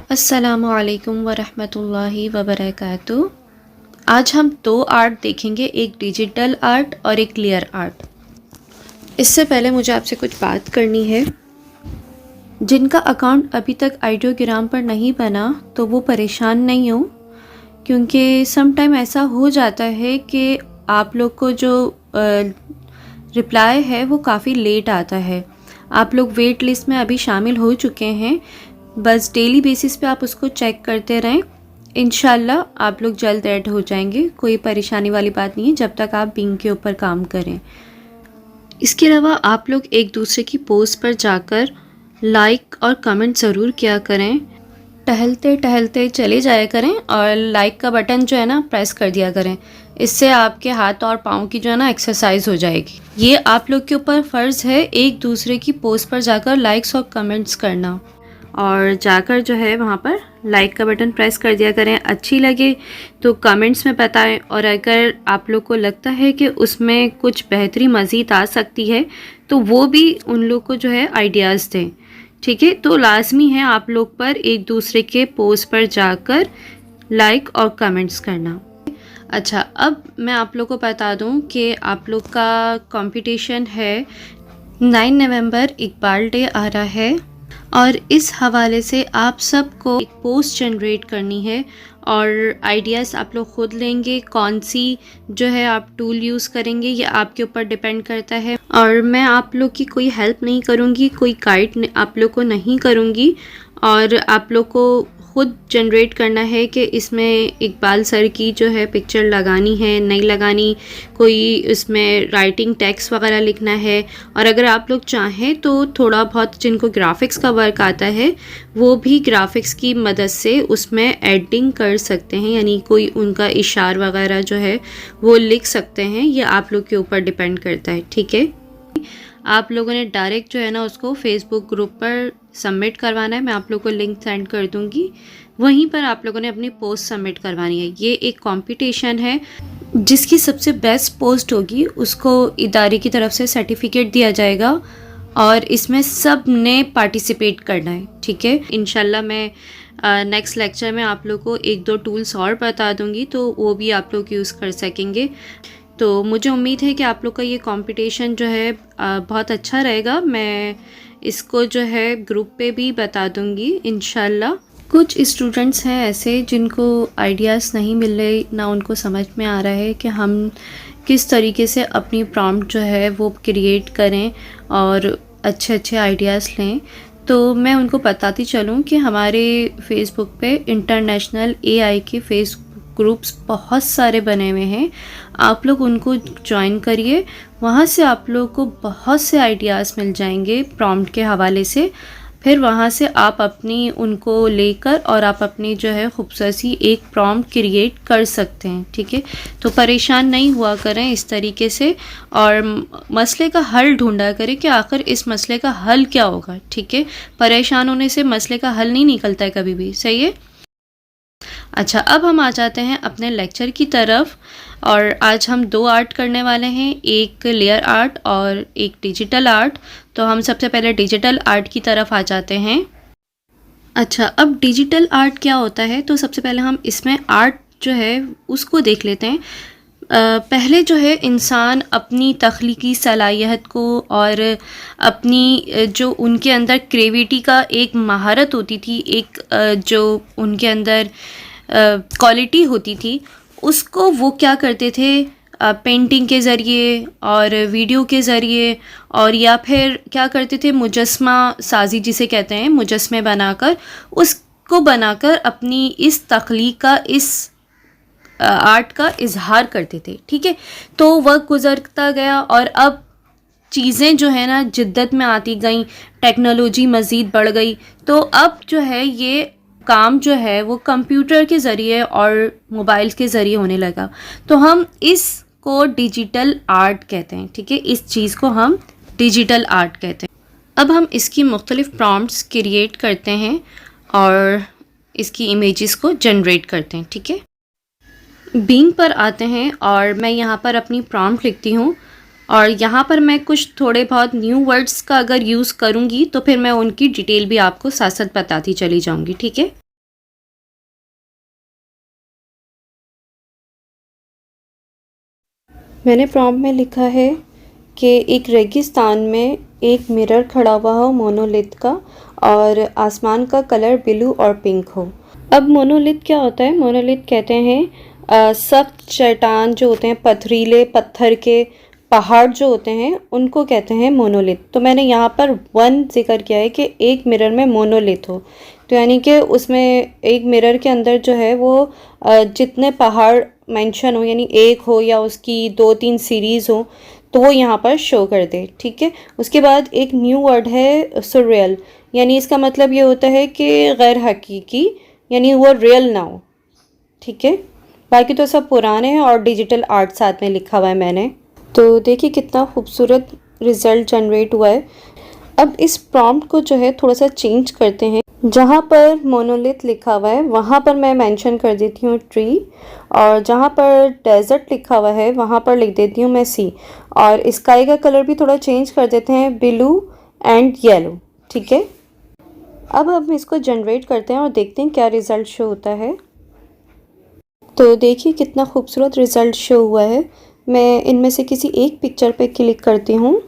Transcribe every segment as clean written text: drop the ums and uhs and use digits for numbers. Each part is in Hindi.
अस्सलामुअलैकुम वरहमतुल्लाहि वबरकातुहू। आज हम दो आर्ट देखेंगे, एक डिजिटल आर्ट और एक लेयर आर्ट। इससे पहले मुझे आपसे कुछ बात करनी है। जिनका अकाउंट अभी तक आइडियोग्राम पर नहीं बना तो वो परेशान नहीं हो, क्योंकि सम टाइम ऐसा हो जाता है कि आप लोग को जो रिप्लाई है वो काफ़ी लेट आता है। आप लोग वेट लिस्ट में अभी शामिल हो चुके हैं, बस डेली बेसिस पे आप उसको चेक करते रहें। इंशाल्लाह आप लोग जल्द ऐड हो जाएंगे। कोई परेशानी वाली बात नहीं है जब तक आप बिंग के ऊपर काम करें। इसके अलावा आप लोग एक दूसरे की पोस्ट पर जाकर लाइक और कमेंट ज़रूर किया करें। टहलते टहलते चले जाया करें और लाइक का बटन जो है ना प्रेस कर दिया करें। इससे आपके हाथ और पाँव की जो है ना एक्सरसाइज हो जाएगी। ये आप लोग के ऊपर फ़र्ज़ है एक दूसरे की पोस्ट पर जाकर लाइक्स और कमेंट्स करना, और जाकर जो है वहाँ पर लाइक का बटन प्रेस कर दिया करें। अच्छी लगे तो कमेंट्स में बताएं, और अगर आप लोग को लगता है कि उसमें कुछ बेहतरी मज़ीद आ सकती है तो वो भी उन लोग को जो है आइडियाज़ दें। ठीक है, तो लाजमी है आप लोग पर एक दूसरे के पोस्ट पर जाकर लाइक और कमेंट्स करना। अच्छा, अब मैं आप लोग को बता दूं कि आप लोग का कंपटीशन है 9 नवंबर इकबाल डे आ रहा है, और इस हवाले से आप सबको एक पोस्ट जनरेट करनी है और आइडियाज़ आप लोग खुद लेंगे। कौन सी जो है आप टूल यूज़ करेंगे ये आपके ऊपर डिपेंड करता है, और मैं आप लोग की कोई हेल्प नहीं करूँगी, कोई गाइड आप लोग को नहीं करूँगी, और आप लोग को खुद जनरेट करना है कि इसमें इकबाल सर की जो है पिक्चर लगानी है नहीं लगानी, कोई इसमें राइटिंग टेक्स्ट वगैरह लिखना है। और अगर आप लोग चाहें तो थोड़ा बहुत जिनको ग्राफिक्स का वर्क आता है वो भी ग्राफिक्स की मदद से उसमें एडिटिंग कर सकते हैं, यानी कोई उनका इशार वगैरह जो है वो लिख सकते हैं। ये आप लोग के ऊपर डिपेंड करता है। ठीक है, आप लोगों ने डायरेक्ट जो है ना उसको फेसबुक ग्रुप पर सबमिट करवाना है। मैं आप लोगों को लिंक सेंड कर दूंगी, वहीं पर आप लोगों ने अपनी पोस्ट सबमिट करवानी है। ये एक कंपटीशन है, जिसकी सबसे बेस्ट पोस्ट होगी उसको इदारे की तरफ से सर्टिफिकेट दिया जाएगा, और इसमें सब ने पार्टिसिपेट करना है। ठीक है, इंशाल्लाह मैं नेक्स्ट लेक्चर में आप लोग को एक दो टूल्स और बता दूंगी, तो वो भी आप लोग यूज़ कर सकेंगे। तो मुझे उम्मीद है कि आप लोग का ये कंपटीशन जो है बहुत अच्छा रहेगा। मैं इसको जो है ग्रुप पे भी बता दूंगी इंशाल्लाह। कुछ स्टूडेंट्स हैं ऐसे जिनको आइडियाज़ नहीं मिल रहे, ना उनको समझ में आ रहा है कि हम किस तरीके से अपनी प्रॉम्प्ट जो है वो क्रिएट करें और अच्छे अच्छे आइडियाज़ लें। तो मैं उनको बताती चलूँ कि हमारे फेसबुक पे इंटरनेशनल एआई के फेसबुक ग्रुप्स बहुत सारे बने हुए हैं, आप लोग उनको ज्वाइन करिए। वहाँ से आप लोग को बहुत से आइडियाज़ मिल जाएंगे प्रॉम्प्ट के हवाले से। फिर वहाँ से आप अपनी उनको लेकर और आप अपनी जो है खूबसूरत सी एक प्रॉम्प्ट क्रिएट कर सकते हैं। ठीक है, तो परेशान नहीं हुआ करें इस तरीके से, और मसले का हल ढूंढा करें कि आखिर इस मसले का हल क्या होगा। ठीक है, परेशान होने से मसले का हल नहीं निकलता है कभी भी। सही है। अच्छा, अब हम आ जाते हैं अपने लेक्चर की तरफ, और आज हम दो आर्ट करने वाले हैं, एक लेयर आर्ट और एक डिजिटल आर्ट। तो हम सबसे पहले डिजिटल आर्ट की तरफ आ जाते हैं। अच्छा, अब डिजिटल आर्ट क्या होता है, तो सबसे पहले हम इसमें आर्ट जो है उसको देख लेते हैं। पहले जो है इंसान अपनी तख्लीकी सलाहियत को और अपनी जो उनके अंदर क्रिएटिविटी का एक महारत होती थी, एक जो उनके अंदर क्वालिटी होती थी, उसको वो क्या करते थे, पेंटिंग के ज़रिए और वीडियो के ज़रिए, और या फिर क्या करते थे मुजस्मा साजी जिसे कहते हैं, मुजस्मे बनाकर उसको बनाकर अपनी इस तख्लीक का, इस आर्ट का इजहार करते थे। ठीक है, तो वक्त गुज़रता गया और अब चीज़ें जो है ना जिद्दत में आती गई, टेक्नोलॉजी मज़ीद बढ़ गई, तो अब जो है ये काम जो है वो कंप्यूटर के ज़रिए और मोबाइल के ज़रिए होने लगा। तो हम इसको डिजिटल आर्ट कहते हैं। ठीक है, इस चीज़ को हम डिजिटल आर्ट कहते हैं। अब हम इसकी मुख्तलिफ़ प्रॉम्प्ट्स क्रिएट करते हैं और इसकी इमेजेस को जनरेट करते हैं। ठीक है, बिंग पर आते हैं और मैं यहाँ पर अपनी प्रॉम्प्ट लिखती हूँ, और यहाँ पर मैं कुछ थोड़े बहुत न्यू वर्ड्स का अगर यूज़ करूँगी तो फिर मैं उनकी डिटेल भी आपको साथ साथ बताती चली जाऊँगी। ठीक है। मैंने प्रॉम्प्ट में लिखा है कि एक रेगिस्तान में एक मिरर खड़ा हुआ हो मोनोलिथ का, और आसमान का कलर ब्लू और पिंक हो। अब मोनोलिथ क्या होता है? मोनोलिथ कहते हैं सख्त चट्टान जो होते हैं, पथरीले पत्थर के पहाड़ जो होते हैं, उनको कहते हैं मोनोलिथ। तो मैंने यहाँ पर वन जिक्र किया है कि एक मिरर में मोनोलिथ हो, तो यानी कि उसमें एक मिरर के अंदर जो है वो जितने पहाड़ मेंशन हो, यानी एक हो या उसकी 2-3 सीरीज़ हो, तो वो यहाँ पर शो कर दे। ठीक है। उसके बाद एक न्यू वर्ड है सुरियल, यानी इसका मतलब ये होता है कि गैर हकीकी, यानी वो रियल ना हो। ठीक है। बाकी तो सब पुराने हैं और डिजिटल आर्ट साथ में लिखा हुआ है मैंने। तो देखिए कितना खूबसूरत रिज़ल्ट जनरेट हुआ है। अब इस प्रॉम्प्ट को जो है थोड़ा सा चेंज करते हैं। जहाँ पर मोनोलिथ लिखा हुआ है वहाँ पर मैं मेंशन कर देती हूँ ट्री, और जहाँ पर डेजर्ट लिखा हुआ है वहाँ पर लिख देती हूँ मैं सी, और स्काई का कलर भी थोड़ा चेंज कर देते हैं, ब्लू एंड येलो। ठीक है। अब हम इसको जनरेट करते हैं और देखते हैं क्या रिज़ल्ट शो होता है। तो देखिए कितना खूबसूरत रिज़ल्ट शो हुआ है। मैं इनमें से किसी एक पिक्चर पे क्लिक करती हूँ।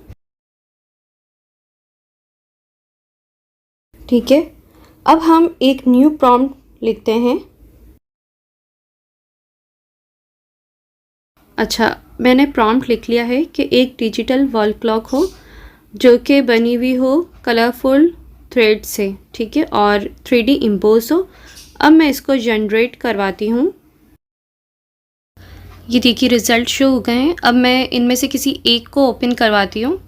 ठीक है। अब हम एक न्यू प्रॉम्प्ट लिखते हैं। अच्छा, मैंने प्रॉम्प्ट लिख लिया है कि एक डिजिटल वॉल क्लॉक हो जो कि बनी हुई हो कलरफुल थ्रेड से। ठीक है। और 3D इम्पोज हो। अब मैं इसको जनरेट करवाती हूँ। ये देखिए रिज़ल्ट शो हो गए हैं। अब मैं इनमें से किसी एक को ओपन करवाती हूँ।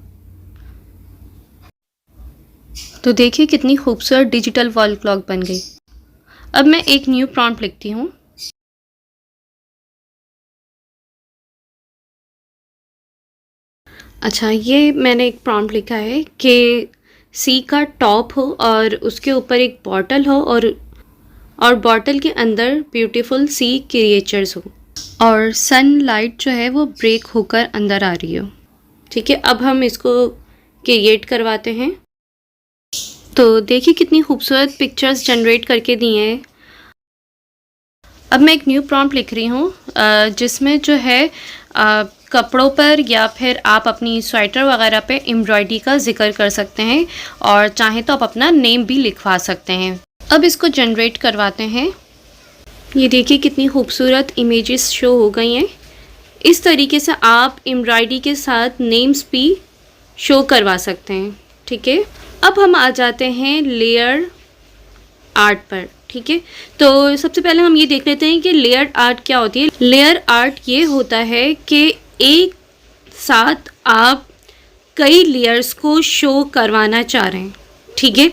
तो देखिए कितनी खूबसूरत डिजिटल वॉल क्लॉक बन गई। अब मैं एक न्यू प्रॉम्प्ट लिखती हूँ। अच्छा, ये मैंने एक प्रॉम्प्ट लिखा है कि सी का टॉप हो और उसके ऊपर एक बॉटल हो, और बॉटल के अंदर ब्यूटीफुल सी क्रिएचर्स हो, और सनलाइट जो है वो ब्रेक होकर अंदर आ रही हो। ठीक है। अब हम इसको क्रिएट करवाते हैं। तो देखिए कितनी खूबसूरत पिक्चर्स जनरेट करके दी हैं। अब मैं एक न्यू प्रॉम्प्ट लिख रही हूँ जिसमें जो है कपड़ों पर या फिर आप अपनी स्वेटर वगैरह पे एम्ब्रॉयडरी का जिक्र कर सकते हैं, और चाहें तो आप अपना नेम भी लिखवा सकते हैं। अब इसको जनरेट करवाते हैं। ये देखिए कितनी खूबसूरत इमेजेस शो हो गई हैं। इस तरीके से आप एम्ब्रॉयडरी के साथ नेम्स भी शो करवा सकते हैं। ठीक है। अब हम आ जाते हैं लेयर आर्ट पर। ठीक है। तो सबसे पहले हम ये देख लेते हैं कि लेयर आर्ट क्या होती है। लेयर आर्ट ये होता है कि एक साथ आप कई लेयर्स को शो करवाना चाह रहे हैं। ठीक है।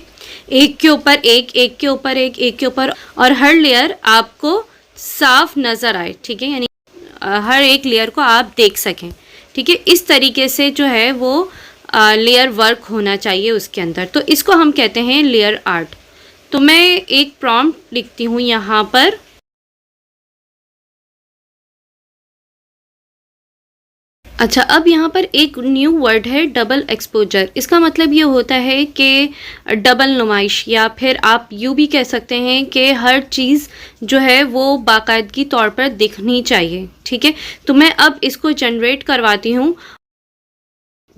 एक के ऊपर एक, एक के ऊपर एक, एक के ऊपर, और हर लेयर आपको साफ नज़र आए। ठीक है। यानी हर एक लेयर को आप देख सकें। ठीक है। इस तरीके से जो है वो लेयर वर्क होना चाहिए उसके अंदर। तो इसको हम कहते हैं लेयर आर्ट। तो मैं एक प्रॉम्प्ट लिखती हूँ यहाँ पर। अच्छा, अब यहाँ पर एक न्यू वर्ड है डबल एक्सपोजर। इसका मतलब ये होता है कि डबल नुमाइश, या फिर आप यूँ भी कह सकते हैं कि हर चीज़ जो है वो बाकायदगी तौर पर दिखनी चाहिए। ठीक है। तो मैं अब इसको जनरेट करवाती हूँ।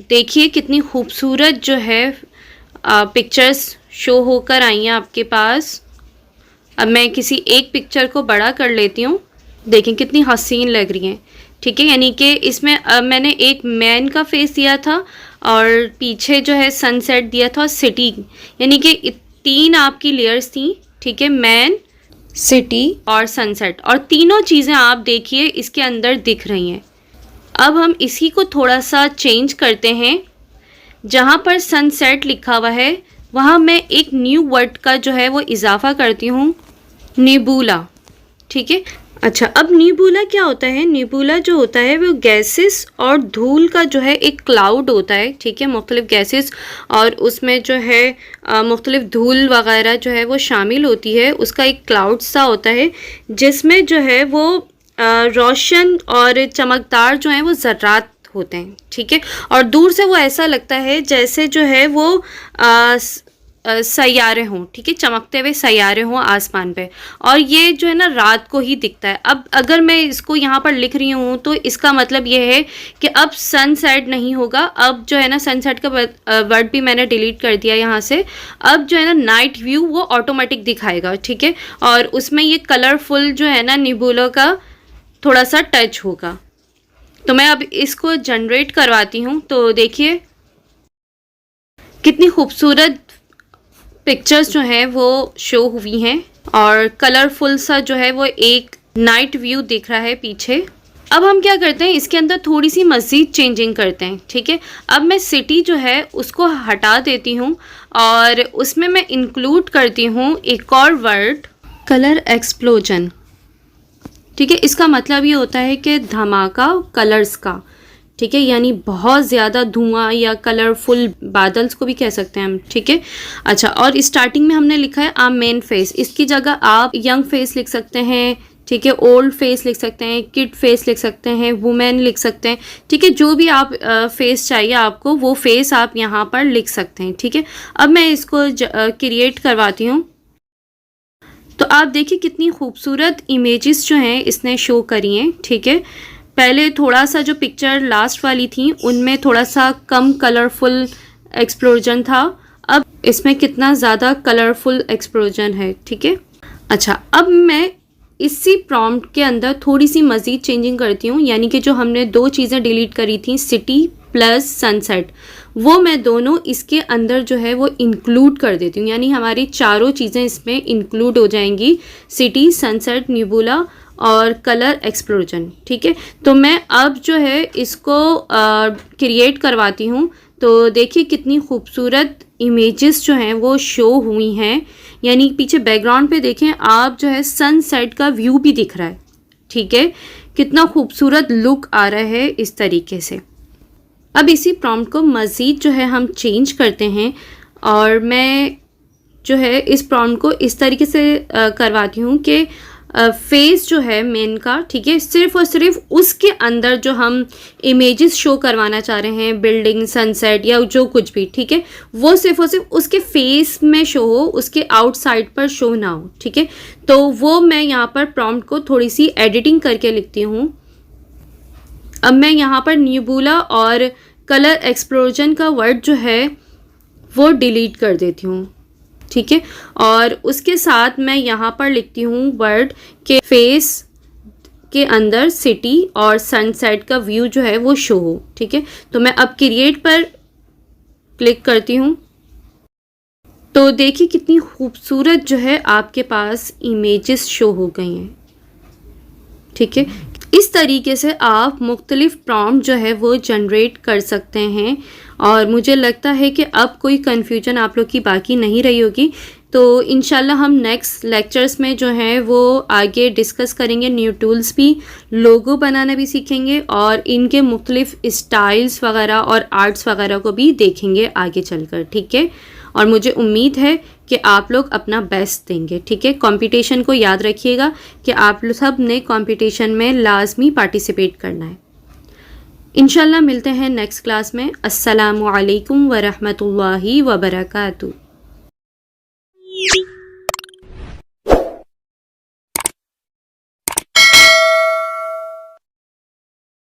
देखिए कितनी खूबसूरत जो है पिक्चर्स शो होकर आई हैं आपके पास। अब मैं किसी एक पिक्चर को बड़ा कर लेती हूँ। देखें कितनी हसीन लग रही हैं। ठीक है। यानी कि इसमें मैंने एक मैन का फेस दिया था, और पीछे जो है सनसेट दिया था, और सिटी, यानी कि 3 आपकी लेयर्स थी। ठीक है। मैन, सिटी और सनसेट, और तीनों चीज़ें आप देखिए इसके अंदर दिख रही हैं। अब हम इसी को थोड़ा सा चेंज करते हैं। जहाँ पर सनसेट लिखा हुआ है वहाँ मैं एक न्यू वर्ड का जो है वो इजाफा करती हूँ, नेबुला। ठीक है। अच्छा, अब नेबुला क्या होता है? नेबुला जो होता है वो गैसेस और धूल का जो है एक क्लाउड होता है। ठीक है। मुख्तलिफ गैसेस और उसमें जो है मुख्तलिफ धूल वगैरह जो है वो शामिल होती है। उसका एक क्लाउड सा होता है जिसमें जो है वो रोशन और चमकदार जो हैं वो ज़र्रात होते हैं। ठीक है। और दूर से वो ऐसा लगता है जैसे जो है वो सैयारे हों, ठीक है, चमकते हुए सैयारे हों आसमान पे, और ये जो है ना रात को ही दिखता है। अब अगर मैं इसको यहाँ पर लिख रही हूँ तो इसका मतलब ये है कि अब सनसेट नहीं होगा। अब जो है ना सनसेट का वर्ड भी मैंने डिलीट कर दिया यहाँ से। अब जो है ना नाइट व्यू वो ऑटोमेटिक दिखाएगा, ठीक है, और उसमें ये कलरफुल जो है ना निबुला का थोड़ा सा टच होगा। तो मैं अब इसको जनरेट करवाती हूँ। तो देखिए कितनी खूबसूरत पिक्चर्स जो है वो शो हुई हैं, और कलरफुल सा जो है वो एक नाइट व्यू दिख रहा है पीछे। अब हम क्या करते हैं, इसके अंदर थोड़ी सी मज़ीद चेंजिंग करते हैं, ठीक है। अब मैं सिटी जो है उसको हटा देती हूँ और उसमें मैं इंक्लूड करती हूँ एक और वर्ड, कलर एक्सप्लोजन, ठीक है। इसका मतलब ये होता है कि धमाका कलर्स का, ठीक है, यानी बहुत ज़्यादा धुआं या कलरफुल बादल्स को भी कह सकते हैं हम, ठीक है। अच्छा, और स्टार्टिंग में हमने लिखा है आ मेन फेस, इसकी जगह आप यंग फेस लिख सकते हैं, ठीक है, ओल्ड फेस लिख सकते हैं, किड फेस लिख सकते हैं, वुमेन लिख सकते हैं, ठीक है, जो भी आप फेस चाहिए आपको वो फेस आप यहाँ पर लिख सकते हैं, ठीक है। अब मैं इसको क्रिएट करवाती हूँ। तो आप देखिए कितनी खूबसूरत इमेजेस जो हैं इसने शो करी हैं, ठीक है। पहले थोड़ा सा जो पिक्चर लास्ट वाली थी उनमें थोड़ा सा कम कलरफुल एक्सप्लोजन था, अब इसमें कितना ज़्यादा कलरफुल एक्सप्लोजन है, ठीक है। अच्छा, अब मैं इसी प्रॉम्प्ट के अंदर थोड़ी सी मज़ीद चेंजिंग करती हूँ, यानी कि जो हमने दो चीज़ें डिलीट करी थी, सिटी प्लस सनसेट, वो मैं दोनों इसके अंदर जो है वो इंक्लूड कर देती हूँ, यानी हमारी चारों चीज़ें इसमें इंक्लूड हो जाएंगी, सिटी, सनसेट, निबुला और कलर एक्सप्लोजन, ठीक है। तो मैं अब जो है इसको क्रिएट करवाती हूँ। तो देखिए कितनी खूबसूरत इमेजेस जो हैं वो शो हुई हैं, यानी पीछे बैकग्राउंड पे देखें आप जो है सनसेट का व्यू भी दिख रहा है, ठीक है, कितना खूबसूरत लुक आ रहा है इस तरीके से। अब इसी प्रॉम्प्ट को मज़ीद जो है हम चेंज करते हैं, और मैं जो है इस प्रॉम्प्ट को इस तरीके से करवाती हूँ कि फेस जो है मेन का, ठीक है, सिर्फ और सिर्फ उसके अंदर जो हम इमेजेस शो करवाना चाह रहे हैं, बिल्डिंग, सनसेट या जो कुछ भी, ठीक है, वो सिर्फ और सिर्फ उसके फेस में शो हो, उसके आउटसाइड पर शो ना हो, ठीक है। तो वो मैं यहाँ पर प्रॉम्प्ट को थोड़ी सी एडिटिंग करके लिखती हूँ। अब मैं यहाँ पर निबुला और कलर एक्सप्लोजन का वर्ड जो है वो डिलीट कर देती हूँ, ठीक है, और उसके साथ मैं यहाँ पर लिखती हूँ वर्ड के फेस के अंदर सिटी और सनसेट का व्यू जो है वो शो हो, ठीक है। तो मैं अब क्रिएट पर क्लिक करती हूँ। तो देखिए कितनी खूबसूरत जो है आपके पास इमेजेस शो हो गई हैं, ठीक है। इस तरीके से आप मुख्तलिफ प्रॉम्प्ट जो है वो जनरेट कर सकते हैं, और मुझे लगता है कि अब कोई कन्फ्यूजन आप लोग की बाकी नहीं रही होगी। तो इंशाल्लाह हम नेक्स्ट लेक्चर्स में जो है वो आगे डिस्कस करेंगे, न्यू टूल्स भी, लोगो बनाना भी सीखेंगे, और इनके मुख्तलिफ स्टाइल्स वगैरह और आर्ट्स वगैरह को भी देखेंगे आगे चलकर, ठीक है। और मुझे उम्मीद है कि आप लोग अपना बेस्ट देंगे, ठीक है। कंपटीशन को याद रखिएगा कि आप सब ने कंपटीशन में लाजमी पार्टिसिपेट करना है। इंशाल्लाह मिलते हैं नेक्स्ट क्लास में। अस्सलामु अलैकुम व रहमतुल्लाहि व बरकातहू।